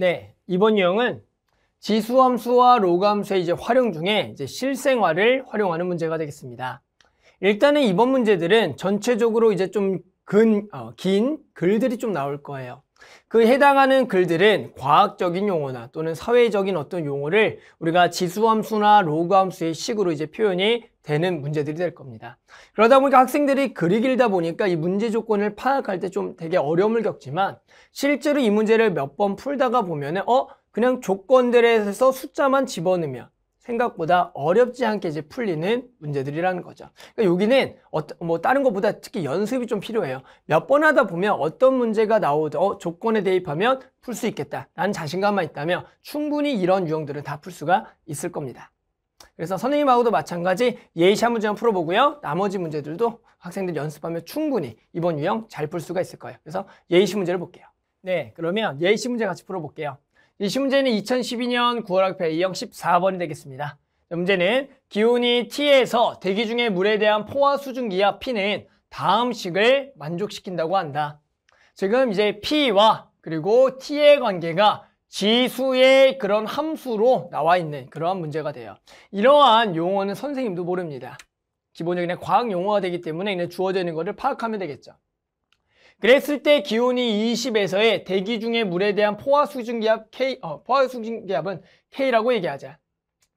네, 이번 유형은 지수함수와 로그함수의 활용 중에 실생활을 활용하는 문제가 되겠습니다. 일단은 이번 문제들은 전체적으로 좀 긴 글들이 좀 나올 거예요. 그 해당하는 글들은 과학적인 용어나 또는 사회적인 어떤 용어를 우리가 지수함수나 로그함수의 식으로 표현이 되는 문제들이 될 겁니다. 그러다 보니까 학생들이 글이 길다 보니까 이 문제 조건을 파악할 때 좀 되게 어려움을 겪지만 실제로 이 문제를 몇 번 풀다가 보면은 그냥 조건들에서 숫자만 집어넣으면 생각보다 어렵지 않게 풀리는 문제들이라는 거죠. 그러니까 여기는 다른 것보다 특히 연습이 좀 필요해요. 몇 번 하다 보면 어떤 문제가 나오든 조건에 대입하면 풀 수 있겠다 라는 자신감만 있다면 충분히 이런 유형들은 다 풀 수가 있을 겁니다. 그래서 선생님하고도 마찬가지 예시한 문제만 풀어보고요. 나머지 문제들도 학생들이 연습하면 충분히 이번 유형 잘 풀 수가 있을 거예요. 그래서 예시 문제를 볼게요. 네, 그러면 예시 문제 같이 풀어볼게요. 예시 문제는 2012년 9월 학교 A형 14번이 되겠습니다. 문제는 기온이 T에서 대기 중의 물에 대한 포화 수증기압 P는 다음 식을 만족시킨다고 한다. 지금 P와 그리고 T의 관계가 지수의 그런 함수로 나와 있는 그러한 문제가 돼요. 이러한 용어는 선생님도 모릅니다. 기본적인 과학 용어가 되기 때문에 그냥 주어져 있는 것을 파악하면 되겠죠. 그랬을 때 기온이 20에서의 대기 중의 물에 대한 포화 수증기압 포화 수증기압은 K라고 얘기하자.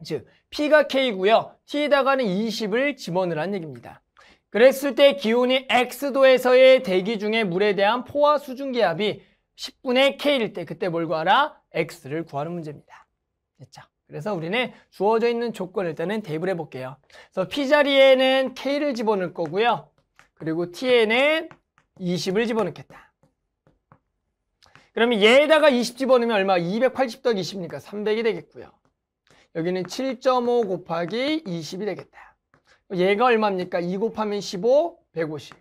즉 P가 K고요. T에다가는 20을 집어넣으라는 얘기입니다. 그랬을 때 기온이 X도에서의 대기 중의 물에 대한 포화 수증기압이 10분의 K일 때 그때 뭘 구하라? X를 구하는 문제입니다. 됐죠? 그래서 우리는 주어져 있는 조건을 일단은 대입을 해볼게요. 그래서 P 자리에는 K를 집어넣을 거고요. 그리고 T에는 20을 집어넣겠다. 그러면 얘에다가 20 집어넣으면 얼마? 280 더하기 20이니까 300이 되겠고요. 여기는 7.5 곱하기 20이 되겠다. 얘가 얼마입니까? 2 곱하면 15, 150.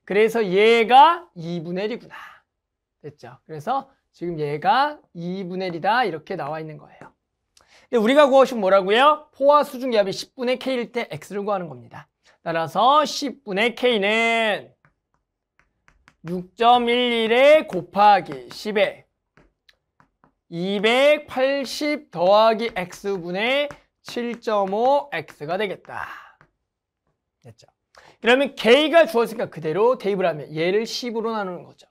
그래서 얘가 2분의 1이구나. 됐죠? 그래서 지금 얘가 2분의 1이다. 이렇게 나와 있는 거예요. 근데 우리가 구하신 뭐라고요? 포화 수증기압이 10분의 K일 때 X를 구하는 겁니다. 따라서 10분의 K는 6.11에 곱하기 10에 280 더하기 X분의 7.5X가 되겠다. 됐죠? 그러면 K가 주어졌으니까 그대로 대입을 하면 얘를 10으로 나누는 거죠.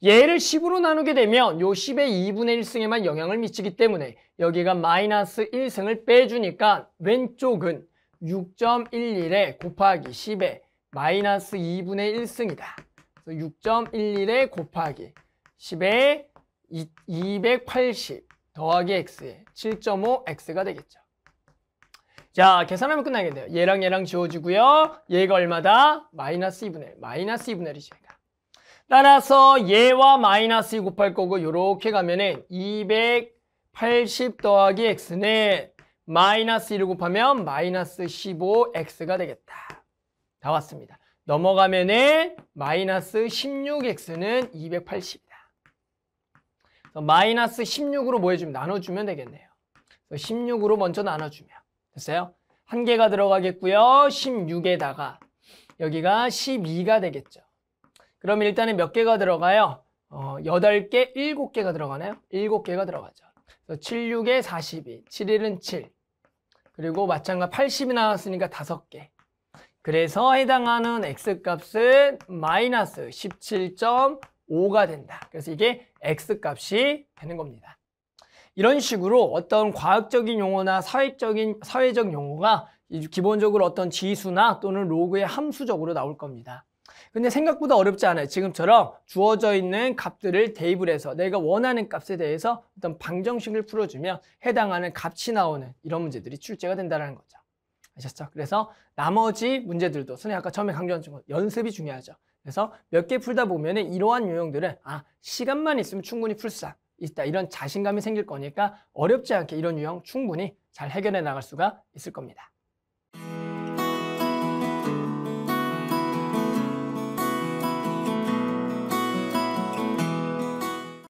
얘를 10으로 나누게 되면 요 10의 2분의 1승에만 영향을 미치기 때문에 여기가 마이너스 1승을 빼주니까 왼쪽은 6.11에 곱하기 10에 마이너스 2분의 1승이다. 그래서 6.11에 곱하기 10에 280 더하기 x에 7.5x가 되겠죠. 자, 계산하면 끝나겠네요. 얘랑 얘랑 지워지고요. 얘가 얼마다? 마이너스 2분의 1. 마이너스 2분의 1이죠. 따라서 얘와 마이너스 2 곱할 거고 이렇게 가면은 280 더하기 x는 마이너스 1을 곱하면 마이너스 15x가 되겠다. 다 왔습니다. 넘어가면은 마이너스 16x는 280이다. 마이너스 16으로 뭐 해주면 나눠주면 되겠네요. 16으로 먼저 나눠주면 됐어요? 한 개가 들어가겠고요. 16에다가 여기가 12가 되겠죠. 그럼 일단은 몇 개가 들어가요? 8개, 7개가 들어가나요? 7개가 들어가죠. 7, 6에 42, 7일은 7. 그리고 마찬가지 80이 나왔으니까 5개. 그래서 해당하는 x값은 마이너스 17.5가 된다. 그래서 이게 x값이 되는 겁니다. 이런 식으로 어떤 과학적인 용어나 사회적 용어가 기본적으로 어떤 지수나 또는 로그의 함수적으로 나올 겁니다. 근데 생각보다 어렵지 않아요. 지금처럼 주어져 있는 값들을 대입을 해서 내가 원하는 값에 대해서 어떤 방정식을 풀어주면 해당하는 값이 나오는 이런 문제들이 출제가 된다는 거죠. 아셨죠? 그래서 나머지 문제들도 선생님 아까 처음에 강조한 것처럼 연습이 중요하죠. 그래서 몇 개 풀다 보면 이러한 유형들은 시간만 있으면 충분히 풀 수 있다. 이런 자신감이 생길 거니까 어렵지 않게 이런 유형 충분히 잘 해결해 나갈 수가 있을 겁니다.